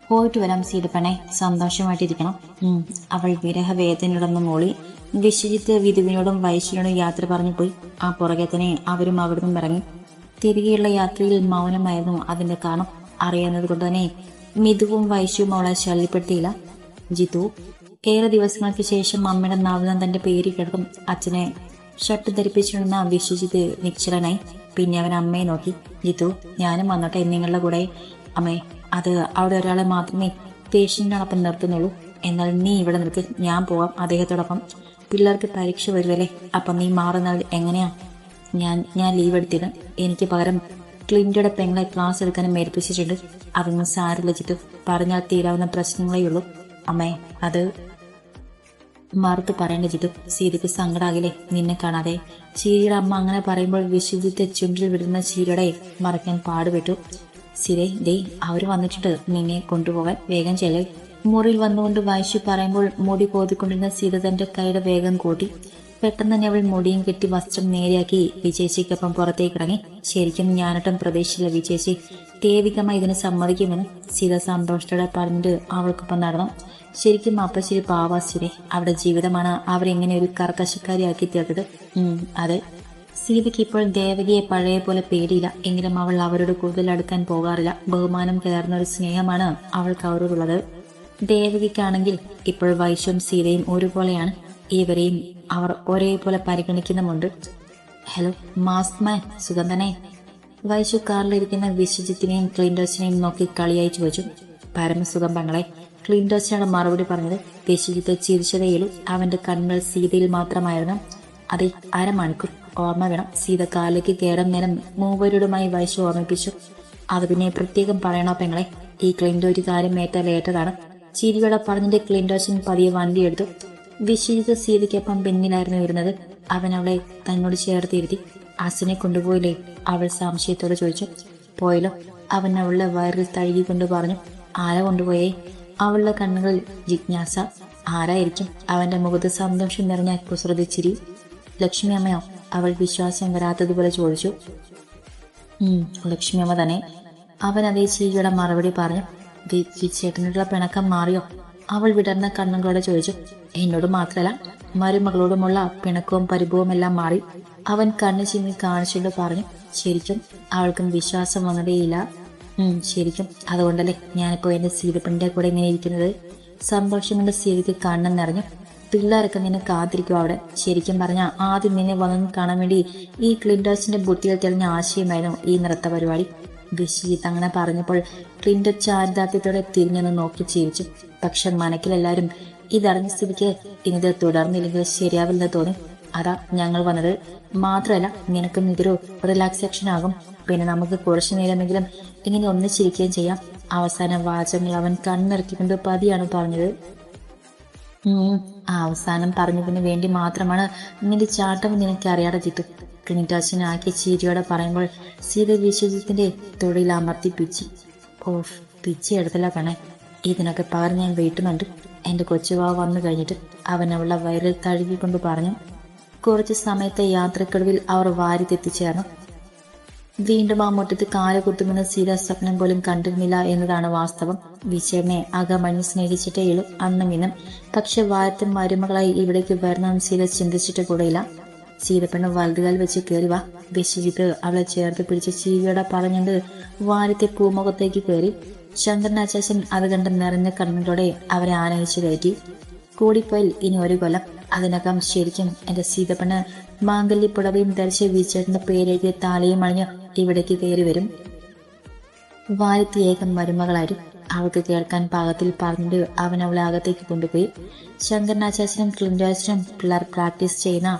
പോയിട്ട് വരാം സീതപ്പനെ, സന്തോഷമായിട്ടിരിക്കണം. അവൾ വിരഹവേദനയോടൊന്ന് മൂളി. വിശ്വജിത്ത് വിധുവിനോടും വൈശ്യനോടും യാത്ര പറഞ്ഞു പോയി. ആ പുറകെ തന്നെ അവരും അവിടുന്ന് ഇറങ്ങി. തിരികെയുള്ള യാത്രയിൽ മൗനമായിരുന്നു അതിന്റെ കാരണം. അറിയാവുന്നത് കൊണ്ട് തന്നെ മിഥുവും വൈശ്യവും അവളെ ശല്യപ്പെടുത്തിയില്ല. ജിത്തു ഏറെ ദിവസങ്ങൾക്ക് ശേഷം അമ്മയുടെ നാവിൽ തന്റെ പേര് കേൾക്കും. അച്ഛനെ ഷർട്ട് ധരിപ്പിച്ചിരുന്ന വിശ്വജിത്ത് നിശ്ചലനായി. പിന്നെ അവൻ അമ്മയെ നോക്കി. ജിത്തു, ഞാനും വന്നോട്ടെ നിങ്ങളുടെ കൂടെ? അമ്മേ, അത് അവിടെ ഒരാളെ മാത്രമേ പേഷ്യന്റിനോടൊപ്പം നിർത്തുന്നുള്ളൂ. എന്നാൽ നീ ഇവിടെ നിൽക്ക്, ഞാൻ പോവാം അദ്ദേഹത്തോടൊപ്പം. പിള്ളേർക്ക് പരീക്ഷ വരുമല്ലേ, അപ്പം നീ മാറുന്നത് എങ്ങനെയാ? ഞാൻ ലീവ് എടുത്തിട്ട് എനിക്ക് പകരം ക്ലിൻറ്റയുടെ പെങ്ങളെ ക്ലാസ് എടുക്കാനും ഏൽപ്പിച്ചിട്ടുണ്ട്. അതൊന്നും സാരില്ല ജിത്തു, പറഞ്ഞാൽ തീരാവുന്ന പ്രശ്നങ്ങളേ ഉള്ളൂ. അമ്മേ, അത് മറുത്ത് പറയേണ്ട ജിത്തു, സീതയ്ക്ക് സങ്കടാകില്ലേ നിന്നെ കാണാതെ? ചീരിയുടെ അമ്മ അങ്ങനെ പറയുമ്പോൾ വിശ്വജിത്ത് ചുണ്ടിൽ വിടുന്ന ചീരയുടെ മറയ്ക്കാൻ പാടുപെട്ടു. സിരേ, ദേ അവര് വന്നിട്ടുണ്ട്, നിന്നെ കൊണ്ടുപോകാൻ, വേഗം ചെല്ലേ. മുറിയിൽ വന്നുകൊണ്ട് വൈശു പറയുമ്പോൾ മുടി പോതിക്കൊണ്ടിരുന്ന സീത തന്റെ കൈയുടെ വേഗം കൂട്ടി. പെട്ടെന്ന് തന്നെ അവൾ മുടിയും കെട്ടി വസ്ത്രം നേരെയാക്കി വിജേച്ചിക്കൊപ്പം പുറത്തേക്ക് ഇറങ്ങി. ശരിക്കും ഞാനൊട്ടും പ്രതീക്ഷിച്ചില്ല വിജേച്ചി ദേവികമ്മ ഇതിന് സമ്മതിക്കുമെന്ന്. സീത സന്തോഷത്തോടെ പറഞ്ഞിട്ട് അവൾക്കൊപ്പം നടന്നു. ശരിക്കും അപ്പശ്ശേരി പാവാശ്ശേരി, അവരുടെ ജീവിതമാണ് അവരെങ്ങനെ ഒരു കർക്കശക്കാരിയാക്കി തീർത്തത്. അതെ, സീതയ്ക്ക് ഇപ്പോൾ ദേവകിയെ പഴയ പോലെ പേടിയില്ല. എങ്കിലും അവൾ അവരോട് കൂടുതൽ അടുക്കാൻ പോകാറില്ല. ബഹുമാനം കയറുന്ന ഒരു സ്നേഹമാണ് അവൾക്ക് അവരോടുള്ളത്. ദേവകിക്കാണെങ്കിൽ ഇപ്പോൾ വൈശ്വം സീതയും ഒരുപോലെയാണ്. ഇവരെയും അവർ ഒരേപോലെ പരിഗണിക്കുന്നുമുണ്ട്. ഹലോ മാസ്ക് മാൻ, സുഗന്ധനെ? വൈശു കാറിലിരിക്കുന്ന വിശ്വജിത്തിനെയും ക്ലിൻഡോസിനെയും നോക്കി കളിയായി ചോദിച്ചു. പരമസുഖം പെങ്ങളെ, ക്ലിൻഡോസിനാണ് മറുപടി പറഞ്ഞത്. വിശ്വജിത്ത് ചിരിച്ചതേയുള്ളൂ. അവന്റെ കണ്ണുകൾ സീതയിൽ മാത്രമായിരുന്നു. അതെ, അരമണിക്കൂർ ഓർമ്മ വേണം. സീത കാലിലേക്ക് കയറും നേരം മൂവരോടുമായി വൈശു ഓർമ്മിപ്പിച്ചു. അത് പിന്നെ പ്രത്യേകം പറയണോ പെങ്ങളെ? ഈ ക്ലിൻഡോ ഒരു കാര്യം ഏറ്റതാണ്. ചിരിയോടെ പറഞ്ഞിട്ട് ക്ലിൻഡോസിൻ പതിയെ വണ്ടി എടുത്തു. വിശ്വജിത്ത് സീതയ്ക്കൊപ്പം പിന്നിലായിരുന്നു ഇരുന്നത്. അവൻ അവളെ തന്നോട് ചേർത്തിരുത്തി. അസിനെ കൊണ്ടുപോയില്ലേ? അവൾ സംശയത്തോടെ ചോദിച്ചു. പോയല്ലോ, അവൻ അവളുടെ വയറിൽ തഴുകിക്കൊണ്ട് പറഞ്ഞു. ആരാ കൊണ്ടുപോയേ? അവളുടെ കണ്ണുകളിൽ ജിജ്ഞാസ. ആരായിരിക്കും? അവന്റെ മുഖത്ത് സന്തോഷം നിറഞ്ഞ കുസൃതിച്ചിരി. ലക്ഷ്മി അമ്മയോ? അവൾ വിശ്വാസം വരാത്തതുപോലെ ചോദിച്ചു. ലക്ഷ്മി അമ്മ തന്നെ. അവൻ അതേ ചിരിയുടെ മറുപടി പറഞ്ഞു. ചേട്ടനുള്ള പിണക്കം മാറിയോ? അവൾ വിടർന്ന കണ്ണുകളോടെ ചോദിച്ചു. എന്നോട് മാത്രമല്ല, മരുമകളോടുമുള്ള പിണക്കവും പരിഭവവും എല്ലാം മാറി. അവൻ കണ്ണു ചിമ്മി കാണിച്ചുകൊണ്ട് പറഞ്ഞു. ശരിക്കും? അവൾക്കും വിശ്വാസം വന്നതേയില്ല. ശരിക്കും, അതുകൊണ്ടല്ലേ ഞാനിപ്പോ എന്റെ സീതപ്പന്റെ കൂടെ ഇങ്ങനെ ഇരിക്കുന്നത്. സന്തോഷം കൊണ്ട് സീതയ്ക്ക് കണ്ണു നിറഞ്ഞു. പിള്ളേരൊക്കെ നിന്നെ കാത്തിരിക്കും അവിടെ. ശരിക്കും പറഞ്ഞാൽ ആദ്യം നിന്നെ വന്നു കാണാൻ വേണ്ടി ഈ ക്ലിൻഡോസിന്റെ ബുദ്ധിയിൽ തെളിഞ്ഞ ആശയമായിരുന്നു ഈ നൃത്ത പരിപാടി. വിശ്വജിത്ത് അങ്ങനെ പറഞ്ഞപ്പോൾ ക്ലിൻഡോ ചാരിതാർത്ഥ്യത്തോടെ തിരിഞ്ഞൊന്ന് നോക്കി ചിരിച്ചു. പക്ഷെ മനക്കിലെല്ലാരും ഇതറിഞ്ഞ സ്ഥിതിക്ക് ഇനിത് തുടർന്നില്ലെങ്കിൽ ശരിയാവില്ലെന്ന് തോന്നി. അതാ ഞങ്ങൾ വന്നത്. മാത്രമല്ല, നിനക്കും ഇതൊരു റിലാക്സേഷൻ ആകും. പിന്നെ നമുക്ക് കുറച്ചു നേരമെങ്കിലും ഇങ്ങനെ ഒന്നിച്ചിരിക്കുകയും ചെയ്യാം. അവസാന വാചകങ്ങൾ അവൻ കണ്ണിറക്കിക്കൊണ്ട് പതിയാണ് പറഞ്ഞത്. അവസാനം പറഞ്ഞതിന് വേണ്ടി മാത്രമാണ് നിന്റെ ചാട്ടം നിനക്ക് അറിയാതെ ജിത്തു. ക്ലിൻഡോസിനാക്കി ചീരിയോടെ പറയുമ്പോൾ സീത വിശ്വജിത്തിന്റെ തൊഴിൽ അമർത്തി പിച്ചി. ഓഫ്, പിച്ചി എടുത്തില്ല കണേ. ഇതിനൊക്കെ പകരം ഞാൻ വീട്ടുന്നുണ്ട്. എന്റെ കൊച്ചുവാവ് വന്നു കഴിഞ്ഞിട്ട്, അവൻ അവളുടെ വയറിൽ തഴുകിക്കൊണ്ട് പറഞ്ഞു. കുറച്ചു സമയത്തെ യാത്രക്കൊടുവിൽ അവർ വാരിത്തെത്തിച്ചേർന്നു. വീണ്ടും ആ മുറ്റത്ത് കാല് കുത്തുമെന്ന് സീത സ്വപ്നം പോലും കണ്ടിരുന്നില്ല എന്നതാണ് വാസ്തവം. വിശേഷനെ അകമഞ്ഞ് സ്നേഹിച്ചിട്ടേയുള്ളൂ അന്നും ഇന്നും. പക്ഷെ വാരത്തും മരുമകളായി ഇവിടേക്ക് വരണമെന്ന് സീത ചിന്തിച്ചിട്ട് കൂടെയില്ല. സീതപ്പെണ്ണ് വലുതുകാൽ വെച്ച് കയറി വാ. വിശ്വജിത്ത് അവളെ ചേർത്ത് പിടിച്ച് ചീവിയോടെ പറഞ്ഞുകൊണ്ട് വാരത്തെ പൂമുഖത്തേക്ക് കയറി. ശങ്കരനാച്ചാച്ചൻ അത് കണ്ട് നിറഞ്ഞ കണ്ണുകളോടെ അവരെ ആനയിച്ചു കയറ്റി. കൂടിപ്പോയിൽ ഇനി ഒരു കൊല്ലം. അതിനകം ശരിക്കും എന്റെ സീതപ്പെണ്ണ് മാംഗല്യപ്പുടവയും ധരിച്ച് വിച്ചേട്ടന്റെ പേരെഴുതിയ താലയും അണിഞ്ഞ് ഇവിടേക്ക് കയറി വരും. വാരത്തി ഏകം മരുമകളായിരുന്നു. അവൾക്ക് കേൾക്കാൻ പാകത്തിൽ പറഞ്ഞിട്ട് അവൻ അവളെ അകത്തേക്ക് കൊണ്ടുപോയി. ശങ്കരനാച്ചാച്ചനും ക്ലിൻഡോസിനും പിള്ളേർ പ്രാക്ടീസ് ചെയ്യുന്ന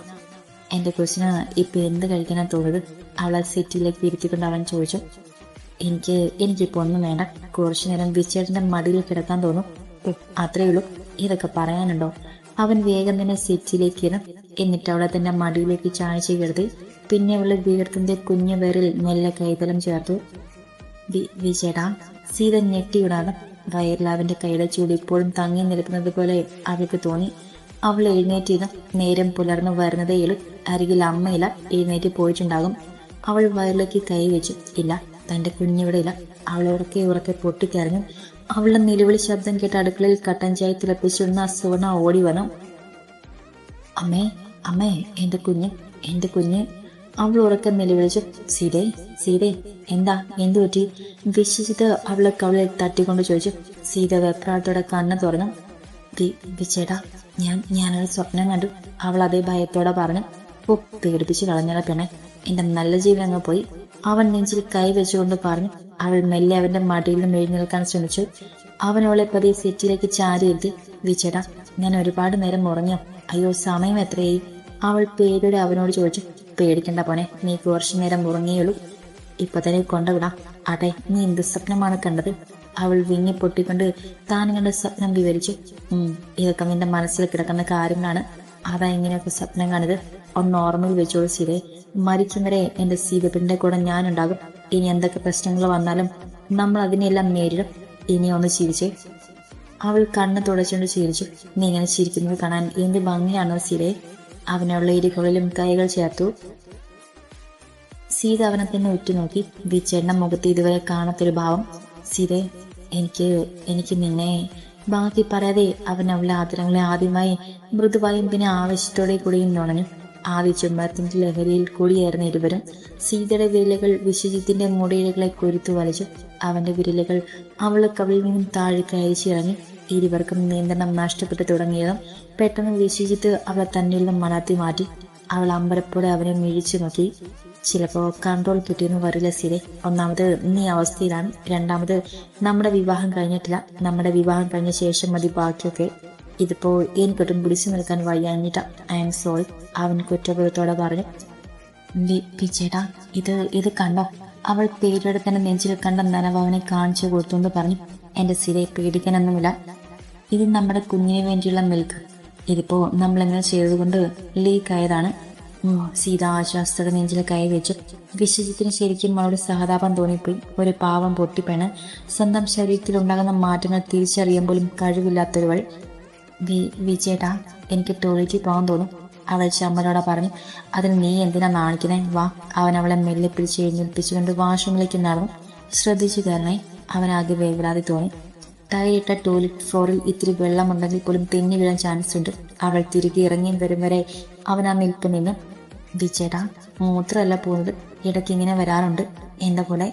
എന്റെ കൊച്ചിന് ഇപ്പൊ എന്ത് കഴിക്കാനാണ് തോന്നുന്നത്? അവളെ സെറ്റിലേക്ക് ഇരുത്തിക്കൊണ്ട് അവൻ ചോദിച്ചു. എനിക്കിപ്പോ ഒന്നും വേണ്ട. കുറച്ചു നേരം വിച്ചേട്ടന്റെ മടിയിൽ കിടക്കാൻ തോന്നും. അത്രേ ഉള്ളൂ. ഇതൊക്കെ പറയാനുണ്ടോ? അവൻ വേഗം തന്നെ സെറ്റിലേക്ക് ഇരും. എന്നിട്ട് അവളെ തന്റെ മടിയിലേക്ക് ചായച്ച് കിടത്തി. പിന്നെ അവളുടെ വീർത്തിന്റെ കുഞ്ഞു പേരിൽ മെല്ലെ കൈതലം ചേർത്തു. വിജേടാ. സീത ഞെട്ടിവിടാതെ വയറിൽ അവന്റെ കൈയുടെ ചൂട് ഇപ്പോഴും തങ്ങി നിൽക്കുന്നത് പോലെ അവൾക്ക് തോന്നി. അവൾ എഴുന്നേറ്റിരുന്നു. നേരം പുലർന്നു വരുന്നതേയുള്ളൂ. അരികിൽ അമ്മയില്ല, എഴുന്നേറ്റ് പോയിട്ടുണ്ടാകും. അവൾ വയറിലേക്ക് കൈ വെച്ചു. ഇല്ല, തന്റെ കുഞ്ഞിവിടെ ഇല്ല. അവൾ ഉറക്കെ പൊട്ടിക്കരഞ്ഞു. അവളുടെ നിലവിളി ശബ്ദം കേട്ട് അടുക്കളയിൽ കട്ടൻ ചായ തിളപ്പിച്ചിരുന്ന സുവർണ ഓടി വന്നു. അമ്മേ അമ്മേ, എന്റെ കുഞ്ഞ് അവൾ ഉറക്കം നിലവിളിച്ചു. സീതേ സീതേ, എന്താ, എന്തു പറ്റി? വിശ്വസിച്ച് അവളെ കവളിൽ തട്ടിക്കൊണ്ട് ചോദിച്ചു. സീത വെപ്രാളത്തോടെ കണ്ണ് തുറന്നു. വിച്ചേട്ടാ, ഞാനൊരു സ്വപ്നം കണ്ടു. അവൾ അതേ ഭയത്തോടെ പറഞ്ഞു. പേടിപ്പിച്ച് കളഞ്ഞാൽ പെണ്ണെ, എന്റെ നല്ല ജീവൻ അങ്ങ് പോയി. അവൻ നെഞ്ചിൽ കൈ വെച്ചുകൊണ്ട് പറഞ്ഞു. അവൾ മെല്ലെ അവന്റെ മടിയിൽ നിന്ന് എഴുന്നേൽക്കാൻ ശ്രമിച്ചു. അവനവളെ പതിയെ സെറ്റിലേക്ക് ചാരി എത്തി. വിച്ചേട്ടാ, ഞാൻ ഒരുപാട് നേരം ഉറങ്ങിയോ? അയ്യോ, സമയം എത്രയായി? അവൾ പേടിയോടെ അവനോട് ചോദിച്ചു. പേടിക്കണ്ട പോനെ, നീ കുറച്ചു നേരം ഉറങ്ങിയുള്ളൂ, ഇപ്പൊ തന്നെ കൊണ്ടുവിടാം. അതെ, നീ എന്ത് സ്വപ്നമാണ് കണ്ടത്? അവൾ വിങ്ങി പൊട്ടിക്കൊണ്ട് താൻ കണ്ട സ്വപ്നം വിവരിച്ചു. ഇതൊക്കെ നിന്റെ മനസ്സിൽ കിടക്കുന്ന കാര്യങ്ങളാണ്. അതാ ഇങ്ങനെയൊക്കെ സ്വപ്നം കാണുന്നത്. ഒന്ന് ഓർമ്മയിൽ വെച്ചോളൂ സീതേ. മരിക്കും വരെ എന്റെ സീതപ്പിന്റെ കൂടെ ഞാനുണ്ടാകും. ഇനി എന്തൊക്കെ പ്രശ്നങ്ങൾ വന്നാലും നമ്മൾ അതിനെല്ലാം നേരിടും. ഇനി ഒന്ന് ചിരിച്ചേ. അവൾ കണ്ണ് തുടച്ചുകൊണ്ട് ചിരിച്ചു. നീ ഇങ്ങനെ ചിരിക്കുന്നത് കാണാൻ എന്ത് ഭംഗിയാണോ സീതേ? അവനുള്ള ഇരുകളിലും കൈകൾ ചേർത്തു. സീത അവനെ തന്നെ ഉറ്റുനോക്കി. വിച്ചേട്ടന്റെ മുഖത്ത് ഇതുവരെ കാണാത്തൊരു ഭാവം. സീതേ, എനിക്ക് നിന്നെ. ബാക്കി പറയാതെ അവൻ അവളുടെ ആദരങ്ങളെ ആദ്യമായി മൃദുവായും പിന്നെ ആവശ്യത്തോടെ കൂടിയും നുണഞ്ഞു. ആദ്യ ചുംബനത്തിന്റെ ലഹരിയിൽ കൂടിയായിരുന്ന ഇരുവരും. സീതയുടെ വിരലുകൾ വിശ്വജിത്തിന്റെ മുടിയിഴകളെ കൊരുത്തു വലിച്ചു. അവന്റെ വിരലുകൾ അവളെ കവിളിൽ നിന്നും താഴെ കയച്ചിറങ്ങി. ഇരുവർക്കും നിയന്ത്രണം നഷ്ടപ്പെട്ടു തുടങ്ങിയതും പെട്ടെന്ന് വിശ്വജിത്ത് അവളെ തന്നിൽ നിന്നും മണത്തി മാറ്റി. അവൾ അമ്പരപ്പോടെ അവനെ മിഴിച്ചു നോക്കി. ചിലപ്പോ കൺട്രോൾ കിട്ടിയെന്ന് വരില്ല സീരെ. ഒന്നാമത് നീ അവസ്ഥയിലാണ്. രണ്ടാമത് നമ്മുടെ വിവാഹം കഴിഞ്ഞിട്ടില്ല. നമ്മുടെ വിവാഹം കഴിഞ്ഞ ശേഷം മതി ബാക്കിയൊക്കെ. ഇതിപ്പോ എനിക്കൊട്ടും പിടിച്ചു നിൽക്കാൻ വയ്യാഞ്ഞിട്ട. ഐ ആം സോറി, അവൻ കുറ്റബോധത്തോടെ പറഞ്ഞു. ചേട്ടാ, ഇത് കണ്ടോ? അവൾ പേരോടെ തന്നെ നെഞ്ചിൽ കണ്ട നനവ് അവനെ കാണിച്ചു കൊടുത്തുകൊണ്ട് പറഞ്ഞു. എന്റെ സിരെ, പേടിക്കാനൊന്നുമില്ല. ഇത് നമ്മുടെ കുഞ്ഞിന് വേണ്ടിയുള്ള മിൽക്ക്. ഇതിപ്പോ നമ്മളെങ്ങനെ ചെയ്തതുകൊണ്ട് ലീക്കായതാണ്. സീത ആശ്വാസത്തോടെ നെഞ്ചിൽ കൈവച്ചു. വിശ്വജിത്തിന് ശരിക്കും അവളുടെ സഹതാപം തോന്നിപ്പോയി. ഒരു പാവം പൊട്ടിപ്പെണ്, സ്വന്തം ശരീരത്തിൽ ഉണ്ടാകുന്ന മാറ്റങ്ങൾ തിരിച്ചറിയാൻ പോലും കഴിവില്ലാത്തൊരുവൾ. വിജേട്ടാ, എനിക്ക് ടോയ്ലറ്റിൽ പോകാൻ തോന്നും, അവൾ ചമ്മലോടെ പറഞ്ഞു. അതിന് നീ എന്തിനാ നാണിക്കുന്നേ? വാ. അവൻ അവളെ മെല്ലെ പിടിച്ച് എഴുന്നേൽപ്പിച്ചുകൊണ്ട് വാഷ്റൂമിലേക്ക് നടന്നു. ശ്രദ്ധിച്ചു കാരണമായി അവനാകെ വേവലാതി തോന്നി. ടയറിട്ട ടോയ്ലറ്റ് ഫ്ലോറിൽ ഇത്തിരി വെള്ളമുണ്ടെങ്കിൽ പോലും തെന്നി വീഴാൻ ചാൻസ് ഉണ്ട്. അവൾ തിരികെ ഇറങ്ങി വരും വരെ അവൻ ആ നിൽപ്പ് നിന്ന്. വിജേട്ടാ, മൂത്രമല്ല പോകുന്നത്, ഇടയ്ക്ക് ഇങ്ങനെ വരാറുണ്ട് എന്റെ പോലെ.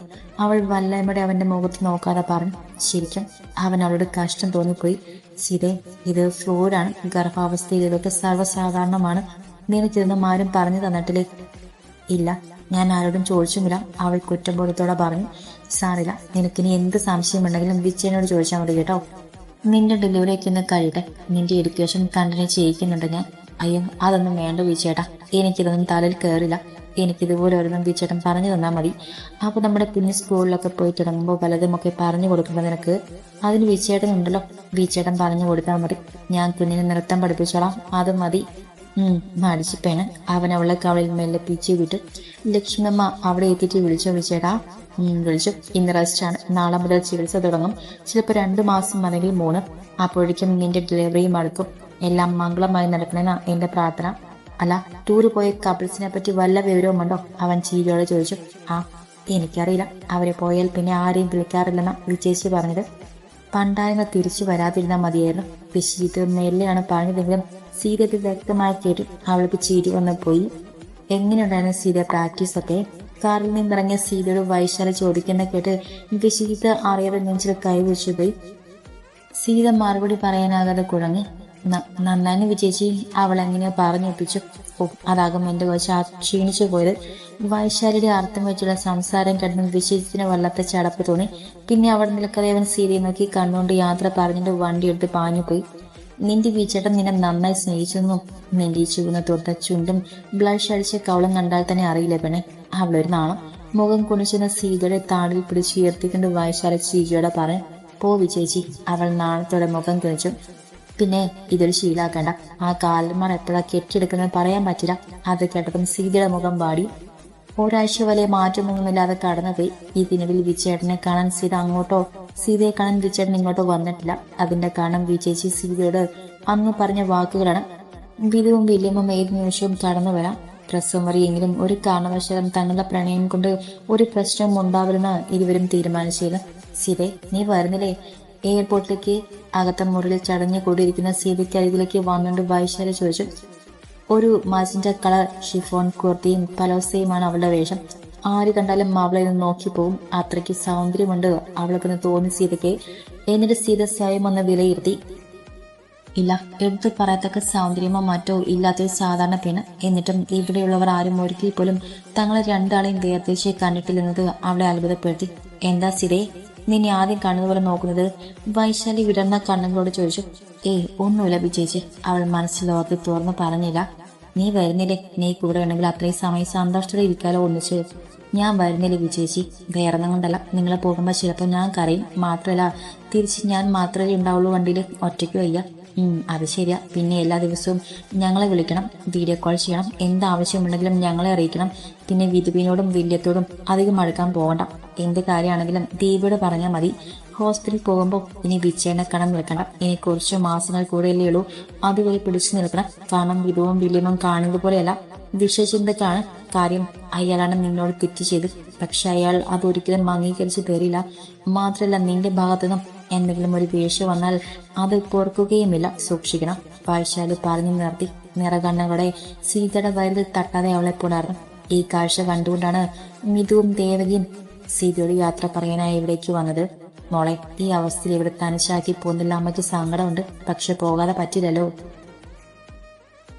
അവൾ വല്ലമടെ അവന്റെ മുഖത്ത് നോക്കാതെ പറഞ്ഞു. ശരിക്കും അവൻ അവളുടെ കഷ്ടം തോന്നിപ്പോയി. സീതേ, ഇത് ഫ്ലോറാണ്. ഗർഭാവസ്ഥയിൽ ഇതൊക്കെ സർവ്വസാധാരണമാണ്. നിനക്കിതൊന്നും ആരും പറഞ്ഞു തന്നിട്ടില്ലേ? ഇല്ല, ഞാൻ ആരോടും ചോദിച്ചുമില്ല, അവൾ കുറ്റബോധത്തോടെ പറഞ്ഞു. സാറില്ല, നിനക്കിനി എന്ത് സംശയമുണ്ടെങ്കിലും വിച്ചേനോട് ചോദിച്ചാൽ മതി കേട്ടോ. നിന്റെ ഡെലിവറിയൊക്കെ ഒന്ന് കഴിയട്ടെ. നിന്റെ എഡ്യൂക്കേഷൻ കണ്ടിന്യൂ ചെയ്യിക്കുന്നുണ്ട് ഞാൻ. അയ്യോ, അതൊന്നും വേണ്ട വിച്ചേട്ടാ, എനിക്കിതൊന്നും തലയിൽ കയറില്ല. എനിക്കിതുപോലെ ഓരോന്നും വിച്ചേട്ടൻ പറഞ്ഞു തന്നാൽ മതി. അപ്പോൾ നമ്മുടെ കുഞ്ഞ് സ്കൂളിലൊക്കെ പോയി തുടങ്ങുമ്പോൾ പലതുമൊക്കെ പറഞ്ഞു കൊടുക്കുമ്പോൾ നിനക്ക് അതിന് വിച്ചേട്ടനുണ്ടല്ലോ. വിച്ചേട്ടൻ പറഞ്ഞു കൊടുത്താൽ മതി. ഞാൻ കുഞ്ഞിനെ നൃത്തം പഠിപ്പിച്ചോളാം, അത് മതി. മടിച്ചിപ്പേണ്. അവൻ അവളെ കവളിൽ മെല്ലെ പിച്ചു വിട്ടു. ലക്ഷ്മിയമ്മ അവിടെ എത്തിയിട്ട് വിളിച്ചോ വിച്ചേട്ടാ? വിളിച്ചു. ഇന്ന് റെസ്റ്റാണ്. നാളെ മുതൽ ചികിത്സ തുടങ്ങും. ചിലപ്പോൾ 2 മാസം അല്ലെങ്കിൽ 3. അപ്പോഴേക്കും നിന്റെ ഡെലിവറിയും അടുക്കും. എല്ലാം മംഗളമായി നടക്കണമെന്നാ എന്റെ പ്രാർത്ഥന. അല്ല, ടൂറ് പോയ കപ്പിൾസിനെ പറ്റി വല്ല വിവരവുമുണ്ടോ? അവൻ ചീരിയോടെ ചോദിച്ചു. എനിക്കറിയില്ല. അവരെ പോയാൽ പിന്നെ ആരെയും വിളിക്കാറില്ലെന്നാ വിജയിച്ച് പറഞ്ഞത്. പണ്ടാരങ്ങൾ തിരിച്ചു വരാതിരുന്നാൽ മതിയായിരുന്നു. വിശ്വജിത്ത് മെല്ലെയാണ് പറഞ്ഞതെങ്കിലും സീതയ്ക്ക് വ്യക്തമായി കേട്ടു. അവൾക്ക് ചിരി വന്ന് പോയി. എങ്ങനെയുണ്ടായിരുന്നു സീത പ്രാക്ടീസ് ഒക്കെ? കാറിൽ നിന്നിറങ്ങിയ സീതയോട് വൈശാല ചോദിക്കുന്ന കേട്ട് വിശ്വജിത്ത് അറിയാതെ നെഞ്ചിൽ കൈവച്ചു പോയി. സീത മറുപടി പറയാനാകാതെ കുഴങ്ങി. നന്നായി വിജയിച്ച് അവൾ എങ്ങനെയോ പറഞ്ഞൊപ്പിച്ചു. അതാകും എന്റെ കൊച്ച ക്ഷീണിച്ചു പോയത്. വൈശാലിയുടെ അർത്ഥം വെച്ചുള്ള സംസാരം കണ്ടു വിശ്വജിത്തിന് വല്ലാത്ത ചടപ്പ് തോന്നി. പിന്നെ അവിടെ നിൽക്കാതെ അവൻ സീതയെ നോക്കി കണ്ണുകൊണ്ട് യാത്ര പറഞ്ഞിട്ട് വണ്ടിയെടുത്ത് പാഞ്ഞു പോയി. നിന്റെ വീച്ചേട്ടൻ നിന്നെ നന്നായി സ്നേഹിച്ചെന്നും നിന്റെ ഈ ചുവന്ന തൊട്ട ചുണ്ടും ബ്ലഷ് അടിച്ച കവളം കണ്ടാൽ തന്നെ അറിയില്ല പെണ്ണെ. അവളൊരു നാളം. മുഖം കുണിച്ചെന്ന സീതയുടെ താടിൽ പിടിച്ച് ഉയർത്തിക്കൊണ്ട് വൈശാല ചീകയോടെ പറഞ്ഞു. പോ വിജയിച്ചി. അവൾ നാളത്തോടെ മുഖം കുണിച്ചു. പിന്നെ ഇതൊരു ശീലാക്കണ്ട. ആ കാലന്മാർ എപ്പോഴാ കെട്ടിയെടുക്കുന്നത് പറയാൻ പറ്റില്ല. അത് കേട്ടതും സീതയുടെ മുഖം പാടി. ഒരാഴ്ച വലിയ മാറ്റമൊന്നുമില്ലാതെ കടന്നുപോയി. ഇതിനിടയിൽ വിജയേട്ടനെ കാണാൻ സീതയെ കാണാൻ വിജയേട്ടൻ ഇങ്ങോട്ടോ വന്നിട്ടില്ല. അതിന്റെ കാരണം വിജയിച്ച് സീതയോട് അന്ന് പറഞ്ഞ വാക്കുകളാണ്. വിധുവും വില്യമും ഏത് നിമിഷവും കടന്നു വരാം. പ്രസവം വരെയെങ്കിലും ഒരു കാരണവശാലും തങ്ങളുടെ പ്രണയം കൊണ്ട് ഒരു പ്രശ്നവും ഉണ്ടാവില്ലെന്ന് ഇരുവരും തീരുമാനിച്ചിരുന്നു. സീതേ, നീ വരുന്നില്ലേ? എയർപോർട്ടിലേക്ക് അകത്ത മുറിയിൽ ചടഞ്ഞു കൂടിയിരിക്കുന്ന സീതയ്ക്കരികിലേക്ക് വന്നുകൊണ്ട് വൈശാലി ചോദിച്ചു. ഒരു മജന്റ കളർ ഷിഫോൺ കുർത്തിയും പലോസയുമാണ് അവളുടെ വേഷം. ആര് കണ്ടാലും അവളെ നിന്ന് നോക്കിപ്പോവും. അത്രയ്ക്ക് സൗന്ദര്യമുണ്ട് അവൾക്കൊന്ന് തോന്നി സീതയ്ക്ക്. എന്നിട്ട് സീത സ്വയം ഒന്ന് വിലയിരുത്തി. ഇല്ല, എടുത്തു പറയത്തക്ക സൗന്ദര്യമോ മറ്റോ ഇല്ലാത്തൊരു സാധാരണ പെണ്ണ്. എന്നിട്ടും ഇവിടെയുള്ളവർ ആരും ഒരിക്കൽ പോലും തങ്ങളെ രണ്ടാളെയും വേർതിരിച്ച് കണ്ടിട്ടില്ലെന്നത് അവളെ അത്ഭുതപ്പെടുത്തി. എന്താ സീതേ, നിന്നെ ആദ്യം കണ്ണുപോലെ നോക്കുന്നത്? വൈശാലി വിടർന്ന കണ്ണുകളോട് ചോദിച്ചു. ഒന്നുമില്ല വിജയിച്ച്, അവൾ മനസ്സിലോർത്ത് തുറന്ന് പറഞ്ഞില്ല. നീ വരുന്നില്ലേ? നീ കൂടെ ഉണ്ടെങ്കിൽ അത്രയും സമയം സന്തോഷത്തോടെ ഇരിക്കാലോ ഒന്നിച്ച്. ഞാൻ വരുന്നില്ല വിജയിച്ചി, വേറൊന്നും കൊണ്ടല്ല. നിങ്ങൾ പോകുമ്പോൾ ചിലപ്പോൾ ഞാൻ കരയും. മാത്രമല്ല തിരിച്ച് ഞാൻ മാത്രമേ ഉണ്ടാവുള്ളൂ വണ്ടിയിൽ, ഒറ്റയ്ക്ക് വയ്യ. അത് ശരിയാ. പിന്നെ എല്ലാ ദിവസവും ഞങ്ങളെ വിളിക്കണം, വീഡിയോ കോൾ ചെയ്യണം, എന്താവശ്യമുണ്ടെങ്കിലും ഞങ്ങളെ അറിയിക്കണം. പിന്നെ വിധുവിനോടും വില്യത്തോടും അധികം അടുക്കാൻ പോകണ്ട. എന്ത് കാര്യമാണെങ്കിലും ദീപയോട് പറഞ്ഞാൽ മതി. ഹോസ്പിറ്റലിൽ പോകുമ്പോൾ ഇനി വിച്ചേനെ കണം നിൽക്കണ്ട. ഇനി കുറച്ച് മാസങ്ങൾ കൂടെയല്ലേ ഉള്ളൂ. അതുവരെ പിടിച്ചു നിൽക്കണം. കാരണം വിധുവും വില്യമും കാണുന്നത് പോലെയല്ല. വിഷചിന്തക്കാണ് കാര്യം. അയാളാണ് നിന്നോട് തെറ്റ് ചെയ്ത്. പക്ഷെ അയാൾ അതൊരിക്കലും അംഗീകരിച്ച് തരില്ല. മാത്രമല്ല നിന്റെ ഭാഗത്തുനിന്നും എന്തെങ്കിലും ഒരു വീഴ്ച വന്നാൽ അത് പൊറുക്കുകയുമില്ല. സൂക്ഷിക്കണം. വൈശാലി പറഞ്ഞു നിർത്തി. നിറകണ്ണുകളുടെ സീതയുടെ വയറിൽ തട്ടാതെ അവളെ പുണർന്നു. ഈ കാഴ്ച കണ്ടുകൊണ്ടാണ് മിതുവും ദേവകിയും സീതയോട് യാത്ര പറയാനായി ഇവിടേക്ക് വന്നത്. മോളെ, ഈ അവസ്ഥയിൽ ഇവിടെ തനിച്ചാക്കി പോകുന്നില്ല. അമ്മയ്ക്ക് സങ്കടമുണ്ട്. പക്ഷെ പോകാതെ പറ്റില്ലല്ലോ.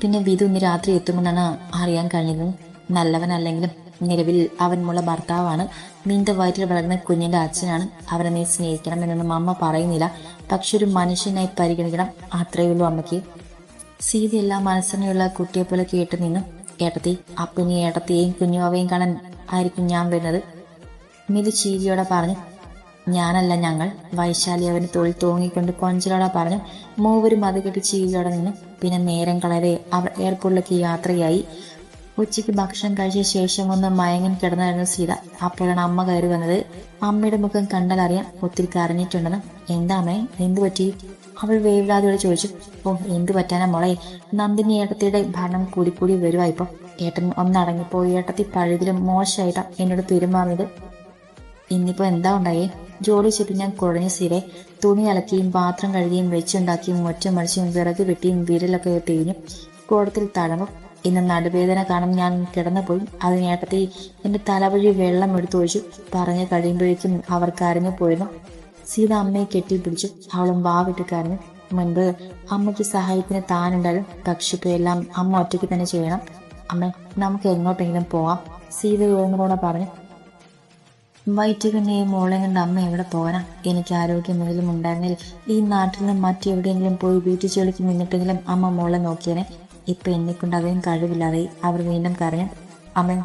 പിന്നെ വിധു ഇന്ന് രാത്രി എത്തുമെന്നാണ് അറിയാൻ കഴിഞ്ഞത്. നല്ലവനല്ലെങ്കിലും നിലവിൽ അവൻ മുള്ള ഭർത്താവാണ്. നിന്റെ വയറ്റിൽ വളർന്ന കുഞ്ഞിന്റെ അച്ഛനാണ്. അവനെ നീ സ്നേഹിക്കണം എന്നൊന്നും അമ്മ പറയുന്നില്ല. പക്ഷെ ഒരു മനുഷ്യനായി പരിഗണിക്കണം, അത്രയേ ഉള്ളൂ അമ്മയ്ക്ക്. സീത എല്ലാ മനസ്സിനെയുള്ള കുട്ടിയെ പോലെ കേട്ടു നിന്നു. ഏട്ടത്തി, അപ്പനി ഏട്ടത്തെയും കുഞ്ഞുവാവയും കാണാൻ ആയിരിക്കും ഞാൻ വരുന്നത്, മിതു ചീരിയോടെ പറഞ്ഞു. ഞാനല്ല, ഞങ്ങൾ. വൈശാലി അവന് തൊഴിൽ തൂങ്ങിക്കൊണ്ട് കൊഞ്ചലോടെ പറഞ്ഞു. മൂവരും അത് കെട്ടി ചീരിയോടെ നിന്നു. പിന്നെ നേരം കളരെ അവർ എയർപോർട്ടിലേക്ക് യാത്രയായി. ഉച്ചയ്ക്ക് ഭക്ഷണം കഴിച്ച ശേഷം ഒന്ന് മയങ്ങൻ കിടന്നായിരുന്നു സീത. അപ്പോഴാണ് അമ്മ കയറി വന്നത്. അമ്മയുടെ മുഖം കണ്ടാൽ അറിയാം ഒത്തിരി കരഞ്ഞിട്ടുണ്ടെന്ന്. എന്താമേ, എന്തു പറ്റി? അവൾ വേവലാതിയോട് ചോദിച്ചു. എന്തു പറ്റാനാ മോളെ, നന്ദിനി ഏട്ടത്തിയുടെ ഭരണം കൂടിക്കൂടി വരുവാ. ഇപ്പൊ ഏട്ടൻ ഒന്നടങ്ങിപ്പോ ഏട്ടത്തി പഴുതിലും മോശമായിട്ടാ എന്നോട് പെരുമാറിയത്. ഇന്നിപ്പോ എന്താ ഉണ്ടായേ? ജോലി ചെയ്ത് ഞാൻ കുഴഞ്ഞ സീരെ. തുണി അലക്കിയും പാത്രം കഴുകിയും വെച്ചുണ്ടാക്കിയും ഒറ്റ മടിച്ചും വിറക് വെട്ടിയും വിരലൊക്കെ തേഞ്ഞു കൂടത്തിൽ തടവും. ഇന്ന് നടുവേദന കാണും ഞാൻ കിടന്നുപോയി. അതിനേട്ടത്തി എന്റെ തലവഴി വെള്ളം എടുത്തൊഴിച്ചു. പറഞ്ഞു കഴിയുമ്പോഴേക്കും അവർ കരഞ്ഞു പോയിരുന്നു. സീത അമ്മയെ കെട്ടിപ്പിടിച്ചു. അവളും വാവിട്ട് കരഞ്ഞു. മുൻപ് അമ്മയ്ക്ക് സഹായത്തിന് താനുണ്ടായിരുന്നു. പക്ഷെ ഇപ്പൊ എല്ലാം അമ്മ ഒറ്റയ്ക്ക് തന്നെ ചെയ്യണം. അമ്മ, നമുക്ക് എങ്ങോട്ടെങ്കിലും പോവാം, സീത യോമനോടെ പറഞ്ഞു. വയറ്റുകണ്ണയെ മോളെ കണ്ട് അമ്മ എവിടെ പോകാനാ? എനിക്ക് ആരോഗ്യമെങ്കിലും ഉണ്ടായിരുന്നെങ്കിൽ ഈ നാട്ടിൽ നിന്ന് മറ്റെവിടെയെങ്കിലും പോയി വീട്ടു ചെളിക്ക് നിന്നിട്ടെങ്കിലും അമ്മ മോളെ നോക്കിയേനെ. ഇപ്പൊ എന്നെക്കൊണ്ട് അതിനും കഴിവില്ലാതെ അവർ വീണ്ടും കരഞ്ഞു. അമ്മ,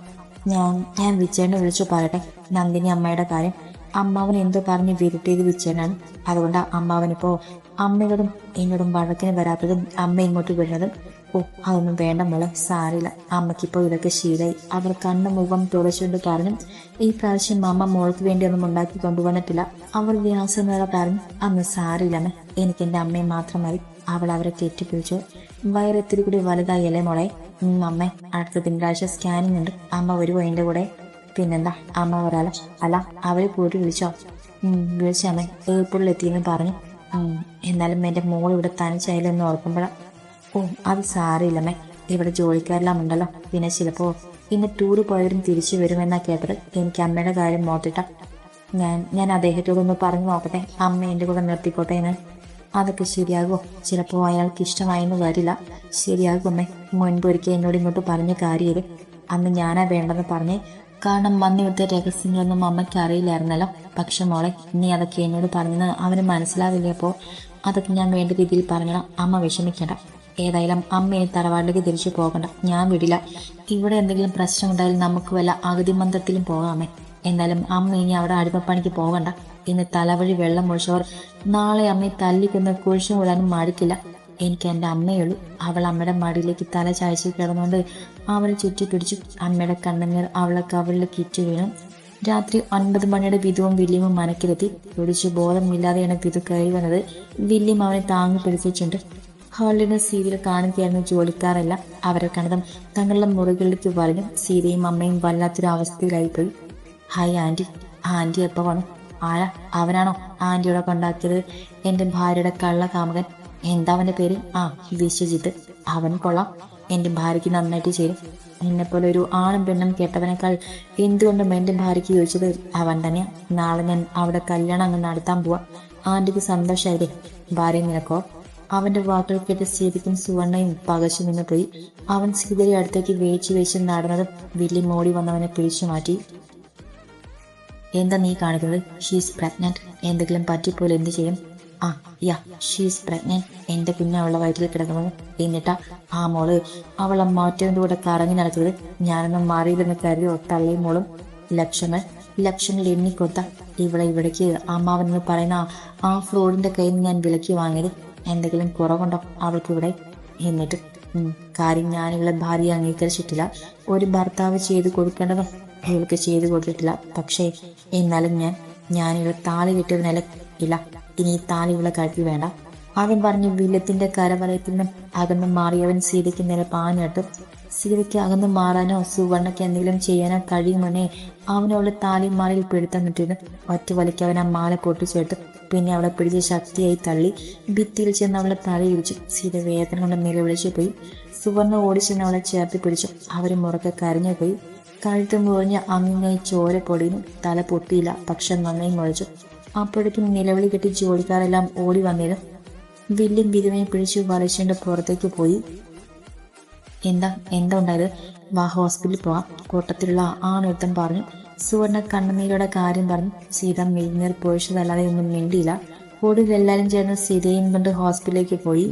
ഞാൻ വിച്ചേനെ വിളിച്ചു പറയട്ടെ നന്ദിനി അമ്മയുടെ കാര്യം. അമ്മാവൻ എന്തോ പറഞ്ഞ് വിരുട്ടിയത് വിച്ചേനാണ്. അതുകൊണ്ട് അമ്മാവനിപ്പോ അമ്മയോടും എന്നോടും വഴക്കിന് വരാത്തതും അമ്മ ഇങ്ങോട്ട് വരുന്നതും. അതൊന്നും വേണ്ട മോളെ, സാരില്ല. അമ്മയ്ക്കിപ്പോ ഇതൊക്കെ ശീലായി. അവർ കണ്ണു മുഖം തുളച്ചുകൊണ്ട് പറഞ്ഞു. ഈ പ്രാവശ്യം അമ്മ മോൾക്ക് വേണ്ടി ഒന്നും ഉണ്ടാക്കി കൊണ്ടുവന്നിട്ടില്ല. അവർ വ്യാസമേള പറഞ്ഞു. അന്ന് സാരില്ലമ്മ, എനിക്ക് എൻ്റെ അമ്മയെ മാത്രം മതി. അവൾ അവരെ കെട്ടിപ്പിടിച്ചു. വയറെത്തിരി കൂടി വലുതായല്ലേ മോളെ? അമ്മ, അടുത്ത തിങ്കളാഴ്ച സ്കാനിങ് ഉണ്ട്. അമ്മ വരുമോ എൻ്റെ കൂടെ? പിന്നെന്താ, അമ്മ വരാലോ. അല്ല, അവരെ പോയിട്ട് വിളിച്ചോ? വിളിച്ചമ്മേ, എയർപോർട്ടിൽ എത്തിയെന്ന് പറഞ്ഞു. എന്നാലും എൻ്റെ മോൾ ഇവിടെ തനിച്ചായാലെന്ന് ഓർക്കുമ്പോഴാണ്. അത് സാറിയില്ലമ്മേ, ഇവിടെ ജോലിക്കാരെല്ലാം ഉണ്ടല്ലോ. പിന്നെ ചിലപ്പോൾ ഇന്ന് ടൂറ് പോയവരും തിരിച്ചു വരുമെന്നാ കേട്ടത്. എനിക്ക് അമ്മയുടെ കാര്യം മോത്തിട്ട. ഞാൻ അദ്ദേഹത്തോടൊന്ന് പറഞ്ഞു നോക്കട്ടെ, അമ്മ എൻ്റെ കൂടെ നിർത്തിക്കോട്ടെ എന്ന്. അതൊക്കെ ശരിയാകുമോ? ചിലപ്പോൾ അയാൾക്ക് ഇഷ്ടമായെന്ന് വരില്ല. ശരിയാകും അമ്മേ. മുൻപൊരിക്കൽ എന്നോട് ഇങ്ങോട്ട് പറഞ്ഞ കാര്യം അന്ന് ഞാനാ വേണ്ടെന്ന് പറഞ്ഞേ. കാരണം വന്നിവിടുത്തെ രഹസ്യങ്ങളൊന്നും അമ്മയ്ക്ക് അറിയില്ലായിരുന്നല്ലോ. പക്ഷെ മോളെ, നീ അതൊക്കെ എന്നോട് പറഞ്ഞെന്ന് അവന് മനസ്സിലാവില്ലേ? അപ്പോൾ അതൊക്കെ ഞാൻ വേണ്ട രീതിയിൽ പറഞ്ഞോളാം. അമ്മ വിഷമിക്കേണ്ട. ഏതായാലും അമ്മ ഇനി തറവാട്ടിലേക്ക് തിരിച്ചു പോകണ്ട. ഞാൻ വിടില്ല. ഇവിടെ എന്തെങ്കിലും പ്രശ്നമുണ്ടായാലും നമുക്ക് വല്ല അഗതിമന്ത്രത്തിലും പോകാമേ. എന്നാലും അമ്മ ഇനി അവിടെ അടിമപ്പണിക്ക് പോകണ്ട. ഇന്ന് തലവഴി വെള്ളം ഒഴിച്ചവർ നാളെ അമ്മയെ തല്ലിക്കൊന്ന് കുഴിച്ചു മൂടാനും മടിക്കില്ല. എനിക്ക് എൻ്റെ അമ്മയുള്ളൂ. അവൾ അമ്മയുടെ മടിയിലേക്ക് തല ചായച്ച് കിടന്നുകൊണ്ട് അവളെ ചുറ്റിപ്പിടിച്ചു. അമ്മയുടെ കണ്ണുനീർ അവളെ കവളിലേക്ക് ഇറ്റു വീണു. രാത്രി 9 മണിയുടെ വിധുവും വില്യമും മനക്കിലെത്തി. പിടിച്ചു ബോധമില്ലാതെയാണ് വിധു കയറി വന്നത്. വില്യം അവനെ താങ്ങി പിടിച്ചിട്ടുണ്ട്. ഹാളിന് സീരിയൽ കാണുകയായിരുന്നു ജോലിക്കാരെല്ലാം. അവരെ കണ്ടതും തങ്ങളുടെ മുറികളിലേക്ക് വലിഞ്ഞു. സീതയും അമ്മയും വല്ലാത്തൊരു അവസ്ഥയിലായിപ്പോയി. Hi aunty. ആൻറ്റി എപ്പോൾ വന്നു? ആരാ? അവനാണോ ആന്റിയോടെ കൊണ്ടാക്കിയത്? എൻ്റെ ഭാര്യയുടെ കള്ള കാമുകൻ. എന്താ അവൻ്റെ പേര്? ആ, വിശ്വജിത്ത്. അവൻ കൊള്ളാം, എൻ്റെ ഭാര്യയ്ക്ക് നന്നായിട്ട് ചേരും. എന്നെപ്പോലെ ഒരു ആണും പെണ്ണും കേട്ടവനേക്കാൾ എന്തുകൊണ്ടും എൻ്റെ ഭാര്യയ്ക്ക് ചോദിച്ചത് അവൻ തന്നെയാ. നാളെ ഞാൻ അവിടെ കല്യാണം അങ്ങ് നടത്താൻ പോവാ. ആന്റിക്ക് സന്തോഷമായില്ലേ? ഭാര്യ നിനക്കോ? അവന്റെ വാക്കുകൾ കേട്ട് സീതയ്ക്കും സുവർണയും പകച്ചു നിന്ന് പോയി. അവൻ സീതയുടെ അടുത്തേക്ക് വേച്ച് നടന്നതും വില്ലി മോടി വന്നവനെ പിടിച്ചു മാറ്റി. എന്താ നീ കാണിക്കുന്നത്? She's pregnant. എന്തെങ്കിലും പറ്റിപ്പോലെ എന്ത് ചെയ്യും? ആ, യാ, ഷീസ് പ്രഗ്നന്റ്. എൻ്റെ കുഞ്ഞ് അവളുടെ വയറ്റിൽ കിടക്കുന്നത്. എന്നിട്ടാ ആ മോള് അവളെ മാറ്റവൻ്റെ കൂടെ കറങ്ങി നടക്കുന്നത്. ഞാനൊന്നും മാറിയില്ലെന്ന് കരുതിയോ തള്ളിയും മോളും? ലക്ഷങ്ങൾ എണ്ണിക്കൊത്ത ഇവളെ ഇവിടേക്ക് അമ്മാവനെന്ന് പറയുന്ന ആ ഫ്രോഡിന്റെ കയ്യിൽ നിന്ന് ഞാൻ വിലക്കി വാങ്ങിയത്. എന്തെങ്കിലും കുറവുണ്ടോ അവൾക്കിവിടെ? എന്നിട്ട് കാര്യം ഞാനിവളെ ഭാര്യ അംഗീകരിച്ചിട്ടില്ല. ഒരു ഭർത്താവ് ചെയ്തു കൊടുക്കേണ്ടതും ഇവൾക്ക് ചെയ്തു കൊടുത്തിട്ടില്ല. പക്ഷേ എന്നാലും ഞാനിവളെ താലി കെട്ടിയതിനല്ല. ഇല്ല, ഇനി ഈ താലി ഇവളെ കഴുത്തിൽ വേണ്ട. അവൻ പറഞ്ഞ് വില്ലത്തിന്റെ കരവലയത്തിൽ നിന്നും അകന്നു മാറിയവൻ സീതയ്ക്ക് നേരെ പാഞ്ഞിട്ട്. സീതയ്ക്ക് അകന്നു മാറാനോ സുവർണയ്ക്ക് എന്തെങ്കിലും ചെയ്യാനോ കഴിയുമെന്നേ അവനവളുടെ താലിമാലയിൽ പിടുത്തം കിട്ടിയത്. ഒറ്റ വലിക്ക് അവൻ ആ മാല പൊട്ടിച്ചേട്ട് പിന്നെ അവളെ പിടിച്ച് ശക്തിയായി തള്ളി ഭിത്തിയിൽ ചെന്ന് അവളെ തലയിടിച്ചു. സീത വേദന കൊണ്ട് നിലവിളിച്ചു പോയി. സുവർണ ഓടിച്ചെന്ന് അവളെ ചേർത്ത് പിടിച്ചു. അവർ മുറക്കെ കരഞ്ഞു പോയി. കഴുത്ത് മുറിഞ്ഞ് അങ്ങിങ്ങായി ചോര പൊടിയുന്നു. തല പൊട്ടിയില്ല, പക്ഷെ നന്നായി മുഴച്ചു. അപ്പോഴേക്കും നിലവിളി കെട്ടി ജോലിക്കാരെല്ലാം ഓടി വന്നിരുന്നു. വില്ലും വിധവയും പിടിച്ചു വലിച്ചുകൊണ്ട് പുറത്തേക്ക് പോയി. എന്താ ഉണ്ടായത്? വാ, ഹോസ്പിറ്റലിൽ പോവാം, കൂട്ടത്തിലുള്ള ആണൊരുത്തൻ പറഞ്ഞു. സുവർണ കണ്ണുനീരുടെ കാര്യം പറഞ്ഞു. സീത മെഴുന്നേർ പൊഴിച്ചതല്ലാതെ ഒന്നും മിണ്ടിയില്ല. ഒടുവിൽ എല്ലാവരും ചേർന്ന് സീതയും കൊണ്ട് ഹോസ്പിറ്റലിലേക്ക് പോയി.